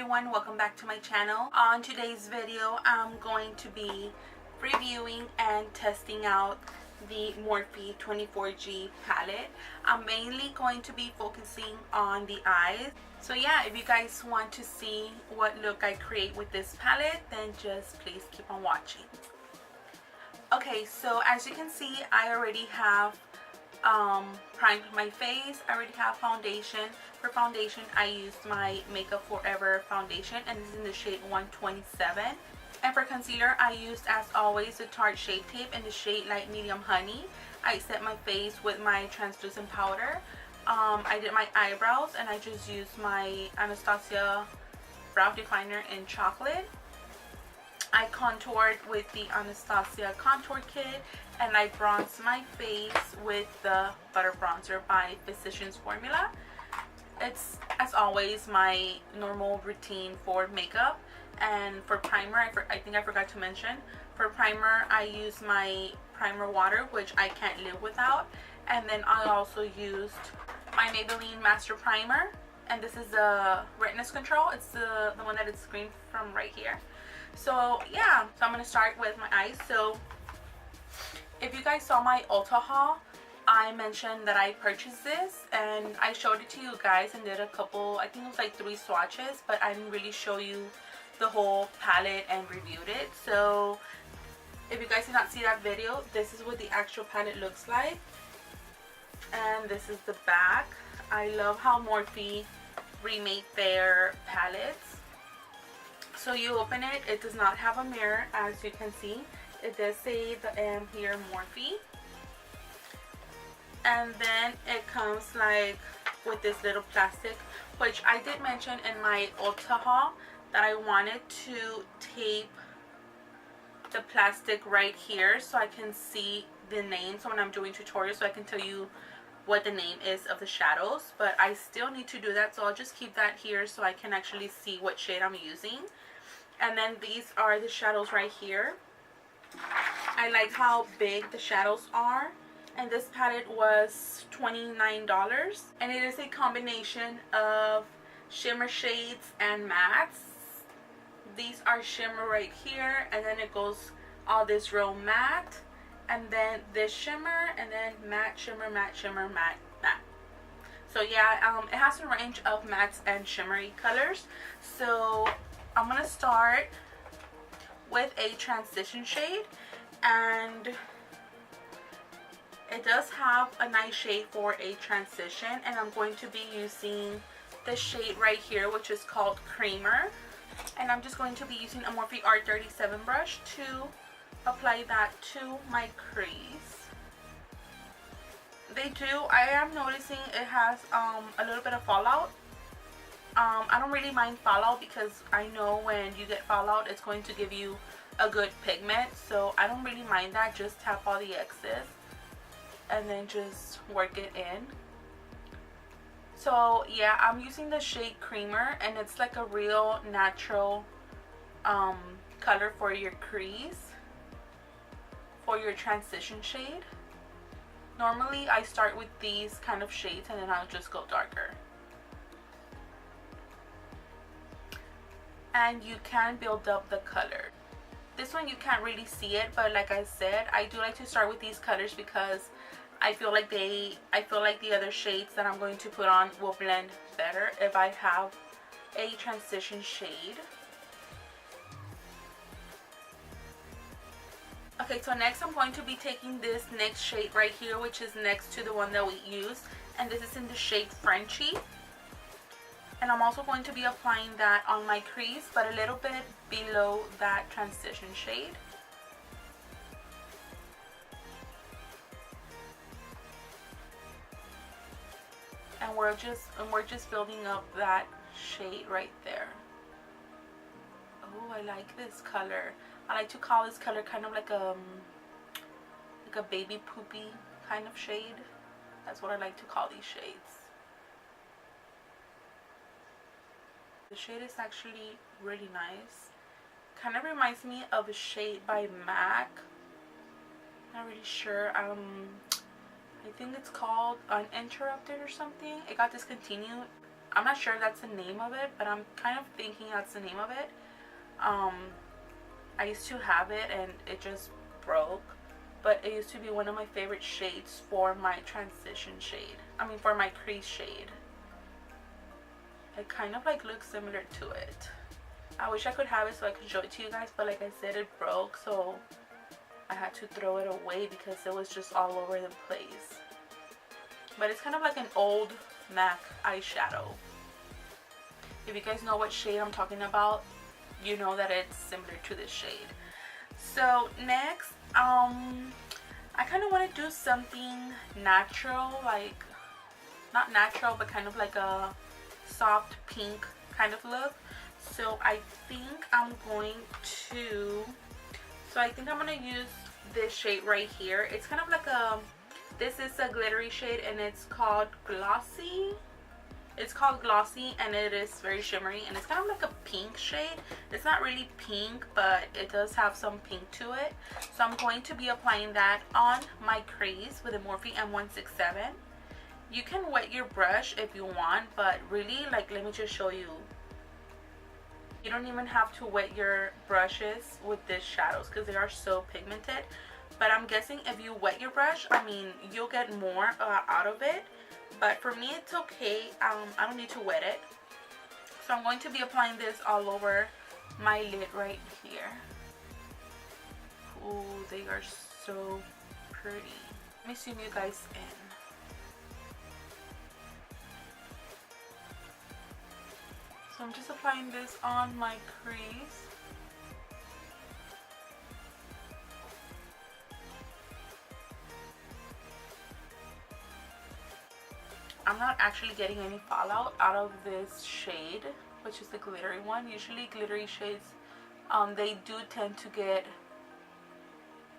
everyone, welcome back to my channel. On today's video, I'm going to be reviewing and testing out the Morphe 24G palette. I'm mainly going to be focusing on the eyes. So yeah, if you guys want to see what look I create with this palette, then just please keep on watching. Okay, so as you can see, I already have primed my face. I already have foundation. For foundation, I used my Makeup Forever foundation, and this is in the shade 127. And for concealer, I used, as always, the Tarte Shape Tape in the shade Light Medium Honey. I set my face with my translucent powder. I did my eyebrows, and I just used my Anastasia Brow Definer in Chocolate. I contoured with the Anastasia Contour Kit, and I bronzed my face with the Butter Bronzer by Physicians Formula. It's, as always, my normal routine for makeup. And for primer, I think I forgot to mention, for primer, I use my primer water, which I can't live without. And then I also used my Maybelline Master Primer, and this is the Redness Control. It's the one that is screened from right here. So yeah, so I'm going to start with my eyes. So if you guys saw my Ulta haul, I mentioned that I purchased this and I showed it to you guys and did a couple, I think it was like 3 swatches, but I didn't really show you the whole palette and reviewed it. So if you guys did not see that video, this is what the actual palette looks like, and this is the back. I love how Morphe remade their palettes. So you open it, it does not have a mirror, as you can see. It does say the M here, Morphe. And then it comes like with this little plastic, which I did mention in my Ulta haul that I wanted to tape the plastic right here so I can see the name. So when I'm doing tutorials, so I can tell you what the name is of the shadows. But I still need to do that, so I'll just keep that here so I can actually see what shade I'm using. And then these are the shadows right here. I like how big the shadows are. And this palette was $29. And it is a combination of shimmer shades and mattes. These are shimmer right here. And then it goes all this row matte. And then this shimmer. And then matte, shimmer, matte, shimmer, matte, matte. So yeah, it has a range of mattes and shimmery colors. So I'm going to start with a transition shade, and it does have a nice shade for a transition, and I'm going to be using the shade right here, which is called Creamer, and I'm just going to be using a Morphe R37 brush to apply that to my crease. I am noticing it has a little bit of fallout. I don't really mind fallout because I know when you get fallout, it's going to give you a good pigment. So I don't really mind that. Just tap all the excess and then just work it in. So yeah, I'm using the shade Creamer, and it's like a real natural color for your crease, for your transition shade. Normally I start with these kind of shades and then I'll just go darker. And you can build up the color. This one you can't really see it, but like I said, I do like to start with these colors because I feel like the other shades that I'm going to put on will blend better if I have a transition shade. Okay, so next I'm going to be taking this next shade right here, which is next to the one that we used, and this is in the shade Frenchie. And I'm also going to be applying that on my crease, but a little bit below that transition shade. And we're just building up that shade right there. Oh, I like this color. I like to call this color kind of like a baby poopy kind of shade. That's what I like to call these shades. The shade is actually really nice. Kind of reminds me of a shade by MAC. Not really sure. I think it's called Uninterrupted or something. It got discontinued I'm not sure that's the name of it, but I'm kind of thinking that's the name of it. I used to have it and it just broke, but it used to be one of my favorite shades for my transition shade. I mean, for my crease shade. It kind of like looks similar to it. I wish I could have it so I could show it to you guys, but like I said, it broke, so I had to throw it away because it was just all over the place. But it's kind of like an old MAC eyeshadow. If you guys know what shade I'm talking about, you know that it's similar to this shade. So next, I kind of want to do something natural, like not natural, but kind of like a soft pink kind of look. So I think I'm going to use this shade right here. It's kind of like this is a glittery shade and it's called Glossy. It's called Glossy and it is very shimmery and it's kind of like a pink shade. It's not really pink, but it does have some pink to it. So I'm going to be applying that on my crease with a Morphe M167. You can wet your brush if you want, but really, like, let me just show you. You don't even have to wet your brushes with these shadows because they are so pigmented. But I'm guessing if you wet your brush, I mean, you'll get more out of it. But for me, it's okay. I don't need to wet it. So I'm going to be applying this all over my lid right here. Oh, they are so pretty. Let me zoom you guys in. So I'm just applying this on my crease. I'm not actually getting any fallout out of this shade, which is the glittery one. Usually glittery shades, they do tend to get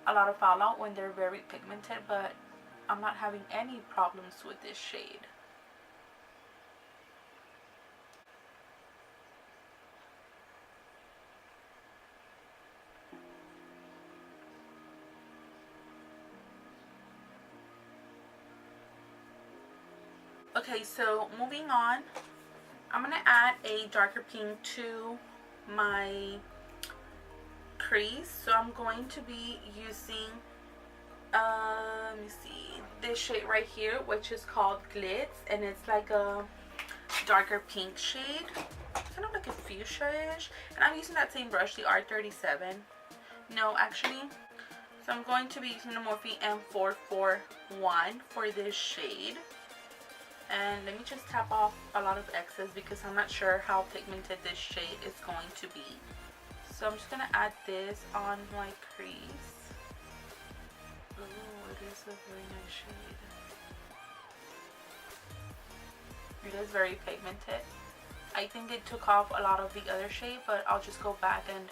a lot of fallout when they're very pigmented, but I'm not having any problems with this shade. Okay, so moving on, I'm going to add a darker pink to my crease. So I'm going to be using, let me see, this shade right here, which is called Glitz, and it's like a darker pink shade, kind of like a fuchsia-ish, and I'm using that same brush, the R37. No, actually, so I'm going to be using the Morphe M441 for this shade. And let me just tap off a lot of excess because I'm not sure how pigmented this shade is going to be. So I'm just going to add this on my crease. Oh, it is a very nice shade. It is very pigmented. I think it took off a lot of the other shade, but I'll just go back and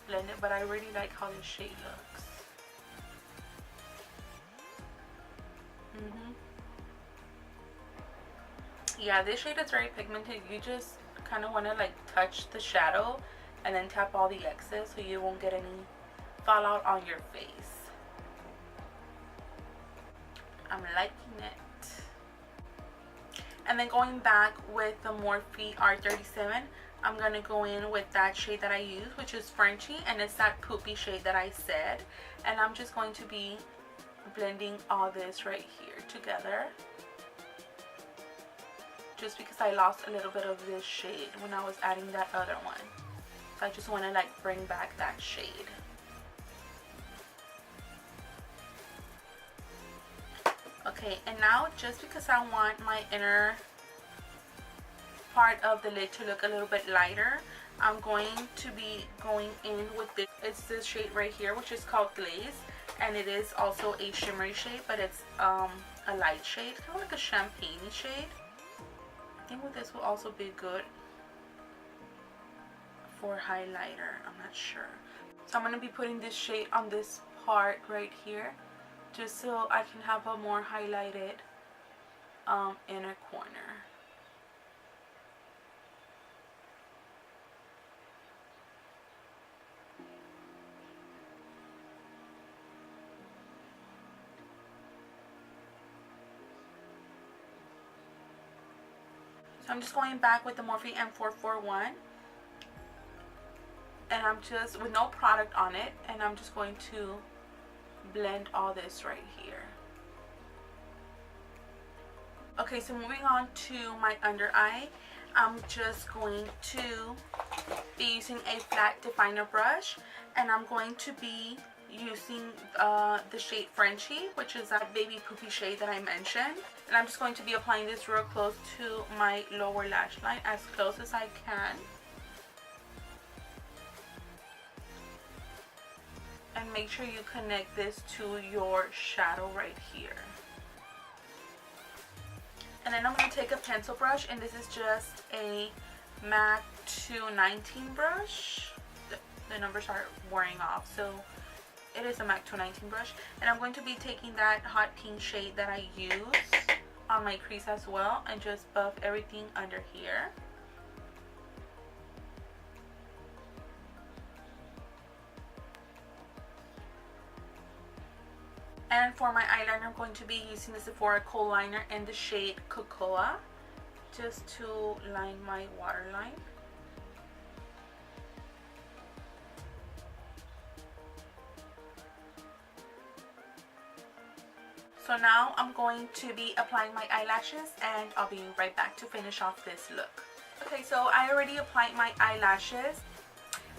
blend it. But I really like how this shade looks. Yeah, this shade is very pigmented. You just kind of want to like touch the shadow and then tap all the excess so you won't get any fallout on your face. I'm liking it. And then going back with the Morphe R37, I'm going to go in with that shade that I use, which is Frenchy, and it's that poopy shade that I said. And I'm just going to be blending all this right here together. Just because I lost a little bit of this shade when I was adding that other one. So I just want to like bring back that shade. Okay, and now just because I want my inner part of the lid to look a little bit lighter, I'm going to be going in with this. It's this shade right here, which is called Glaze, and it is also a shimmery shade, but it's a light shade, kind of like a champagne shade. I think this will also be good for highlighter. I'm not sure. So I'm going to be putting this shade on this part right here, just so I can have a more highlighted inner corner. So I'm just going back with the Morphe M441, and I'm just, with no product on it, and I'm just going to blend all this right here. Okay, so moving on to my under eye, I'm just going to be using a flat definer brush, and I'm going to be using the shade Frenchie, which is that baby poopy shade that I mentioned. And I'm just going to be applying this real close to my lower lash line, as close as I can. And make sure you connect this to your shadow right here. And then I'm going to take a pencil brush, and this is just a MAC 219 brush. The numbers are wearing off, so it is a MAC 219 brush. And I'm going to be taking that hot pink shade that I use on my crease as well, and just buff everything under here. And for my eyeliner, I'm going to be using the Sephora Kohl liner in the shade Cocoa, just to line my waterline. So now I'm going to be applying my eyelashes, and I'll be right back to finish off this look. Okay, so I already applied my eyelashes,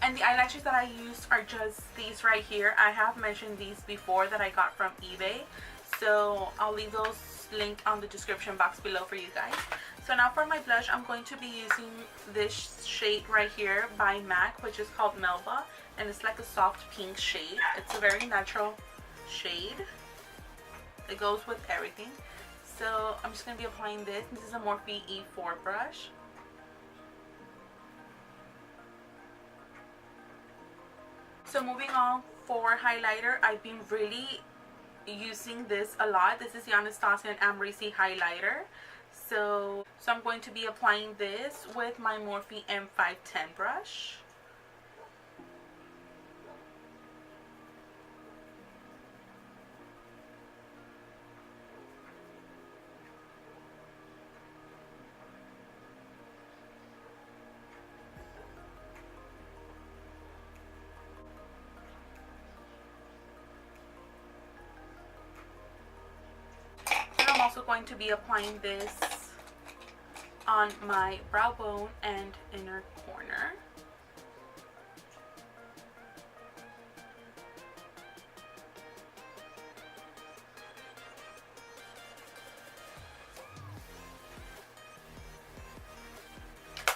and the eyelashes that I used are just these right here. I have mentioned these before that I got from eBay, so I'll leave those linked on the description box below for you guys. So now for my blush, I'm going to be using this shade right here by MAC, which is called Melba, and it's like a soft pink shade. It's a very natural shade. It goes with everything. So I'm just going to be applying this. This is a Morphe E4 brush. So moving on for highlighter, I've been really using this a lot. This is the Anastasia and Amrezy highlighter. So I'm going to be applying this with my Morphe M510 brush. I'm also going to be applying this on my brow bone and inner corner.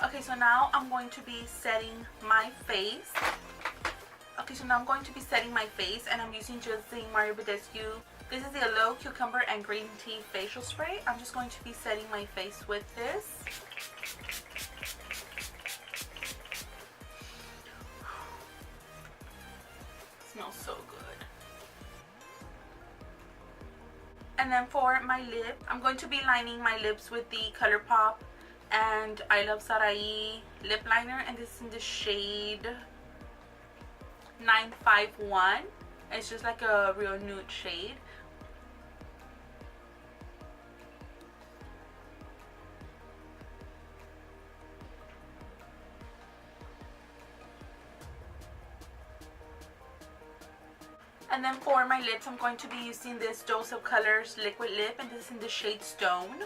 Okay, so now I'm going to be setting my face. Okay, so now I'm going to be setting my face, and I'm using just the Mario Badescu. This is the Aloe Cucumber and Green Tea Facial Spray. I'm just going to be setting my face with this. It smells so good. And then for my lip, I'm going to be lining my lips with the ColourPop and I Love Sarai lip liner, and this is in the shade 951. It's just like a real nude shade. And then for my lips, I'm going to be using this Dose of Colors liquid lip, and this is in the shade Stone.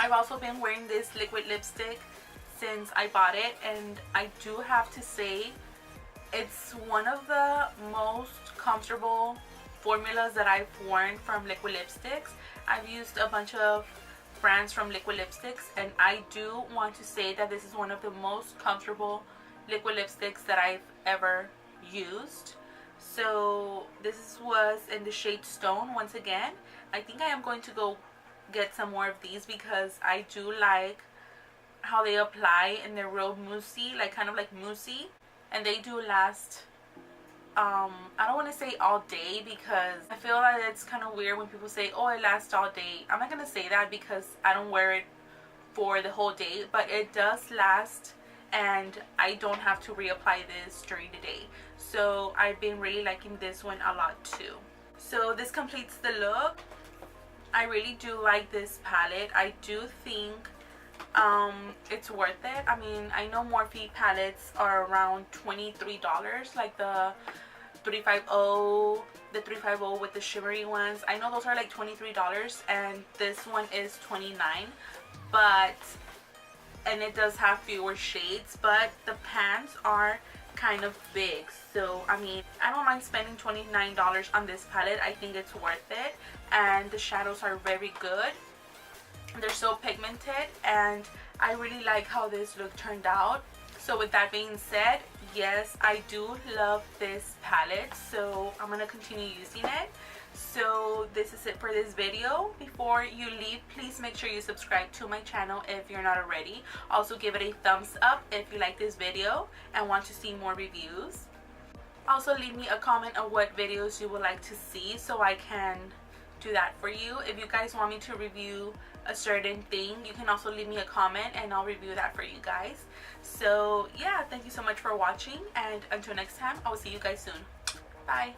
I've also been wearing this liquid lipstick since I bought it, and I do have to say it's one of the most comfortable formulas that I've worn from liquid lipsticks. I've used a bunch of brands from liquid lipsticks, and I do want to say that this is one of the most comfortable liquid lipsticks that I've ever used. So this was in the shade Stone. Once again, I think I am going to go get some more of these because I do like how they apply, and they're real moussey, like kind of like moussey, and they do last I don't want to say all day, because I feel that it's kind of weird when people say, oh, it lasts all day. I'm not gonna say that because I don't wear it for the whole day, but it does last and I don't have to reapply this during the day. So I've been really liking this one a lot too. So this completes the look. I really do like this palette. I do think it's worth it. I mean, I know Morphe palettes are around $23, like the 350, the 350 with the shimmery ones. I know those are like $23, and this one is $29, and it does have fewer shades, but the pans are kind of big. So I mean, I don't mind spending $29 on this palette. I think it's worth it, and the shadows are very good. They're so pigmented, and I really like how this look turned out. So with that being said, yes, I do love this palette, so I'm gonna continue using it. So this is it for this video. Before you leave, please make sure you subscribe to my channel if you're not already. Also give it a thumbs up if you like this video and want to see more reviews. Also leave me a comment on what videos you would like to see so I can do that for you. If you guys want me to review a certain thing, you can also leave me a comment and I'll review that for you guys. So yeah, thank you so much for watching, and until next time, I will see you guys soon. Bye.